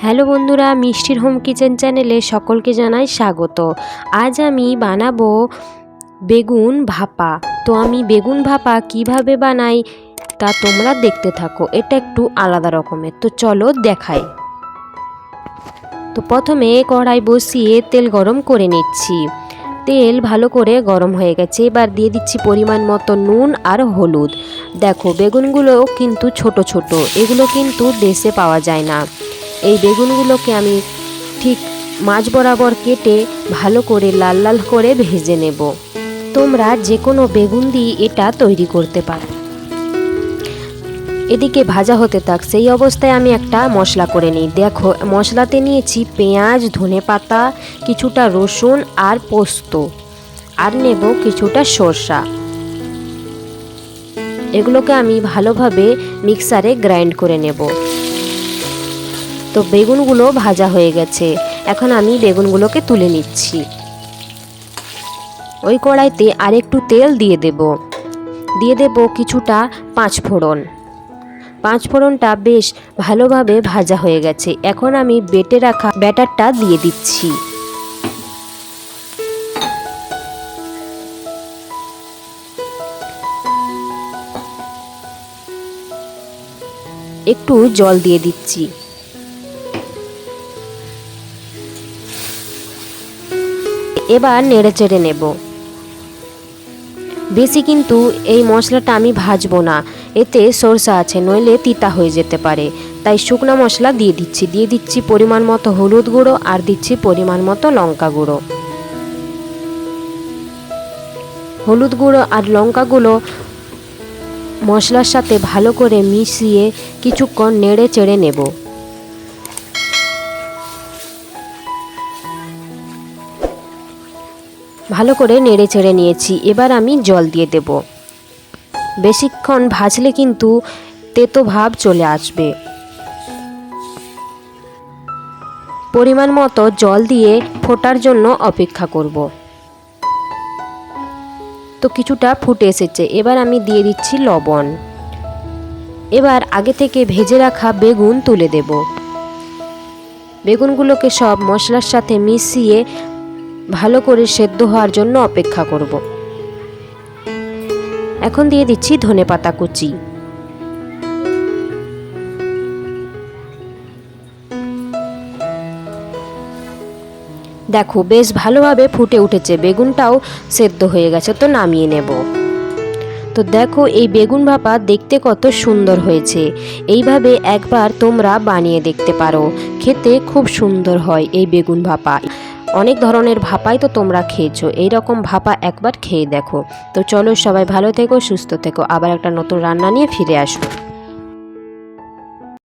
Hello বন্ধুরা, মিষ্টির home kitchen চ্যানেলে সকলকে জানাই স্বাগত। আজ আমি বানাবো বেগুন ভাপা। তো আমি বেগুন ভাপা কিভাবে বানাই তা তোমরা দেখতে থাকো। এটা একটু আলাদা রকমের, তো চলো দেখাই। তো প্রথমে কড়াই বসিয়ে তেল গরম করে নিচ্ছি। তেল ভালো করে গরম হয়ে গেছে, এবার দিয়ে দিচ্ছি পরিমাণ মতো নুন আর হলুদ। দেখো বেগুনগুলো কিন্তু ছোট ছোট, এগুলো কিন্তু দেশে পাওয়া যায় না। এই বেগুনগুলোকে আমি ঠিক মাঝ বরাবর কেটে ভালো করে লাল লাল করে ভেজে নেব। তোমরা যে কোনো বেগুন দিয়ে এটা তৈরি করতে পারো। এদিকে ভাজা হতে থাক, সেই অবস্থায় আমি একটা মশলা করে নিই। দেখো মশলাতে নিয়েছি পেঁয়াজ, ধনেপাতা, কিছুটা রসুন আর পোস্ত, আর নেব কিছুটা সরষা। এগুলোকে আমি ভালোভাবে মিক্সারে গ্রাইন্ড করে নেব। তো বেগুনগুলো ভাজা হয়ে গেছে, এখন আমি বেগুনগুলোকে তুলে নিচ্ছি। ওই কড়াইতে আরেকটু তেল দিয়ে দেব কিছুটা পাঁচফোড়নটা বেশ ভালোভাবে ভাজা হয়ে গেছে। এখন আমি বেটে রাখা ব্যাটারটা দিয়ে দিচ্ছি। একটু জল দিয়ে দিচ্ছি। এবার নেড়ে চেড়ে নেব। বেশি কিন্তু এই মশলাটা আমি ভাজবো না, এতে সরষা আছে, নইলে তিতা হয়ে যেতে পারে। তাই শুকনো মশলা দিয়ে দিচ্ছি পরিমাণ মতো হলুদ গুঁড়ো, আর দিচ্ছি পরিমাণ মতো লঙ্কা গুঁড়ো। হলুদ গুঁড়ো আর লঙ্কা গুঁড়ো মশলার সাথে ভালো করে মিশিয়ে কিছুক্ষণ নেড়ে চেড়ে নেব। ভালো করে নেড়ে চেড়ে নিয়েছি, এবার আমি জল দিয়ে দেব। বেশিক্ষণ ভাজলে কিন্তু তেতো ভাব চলে আসবে। পরিমাণ মতো জল দিয়ে ফোটার জন্য অপেক্ষা করব। তো কিছুটা ফুটে এসেছে, এবার আমি দিয়ে দিচ্ছি লবণ। এবার আগে থেকে ভেজে রাখা বেগুন তুলে দেব। বেগুনগুলোকে সব মশলার সাথে মিশিয়ে ভালো করে সেদ্ধ হওয়ার জন্য অপেক্ষা করব। এখন দিয়ে দিচ্ছি ধনেপাতা কুচি। দেখো বেশ ভালোভাবে ফুটে উঠেছে, বেগুনটাও সেদ্ধ হয়ে গেছে। তো নামিয়ে নেব। তো দেখো এই বেগুন ভাপা দেখতে কত সুন্দর হয়েছে। এইভাবে একবার তোমরা বানিয়ে দেখতে পারো, খেতে খুব সুন্দর হয় এই বেগুন ভাপা। অনেক ধরনের ভাপাই তো তোমরা খেয়েছো, এইরকম ভাপা একবার খেয়ে দেখো। তো চলো সবাই ভালো থেকো, সুস্থ থেকো, আবার একটা নতুন রান্না নিয়ে ফিরে আসবো।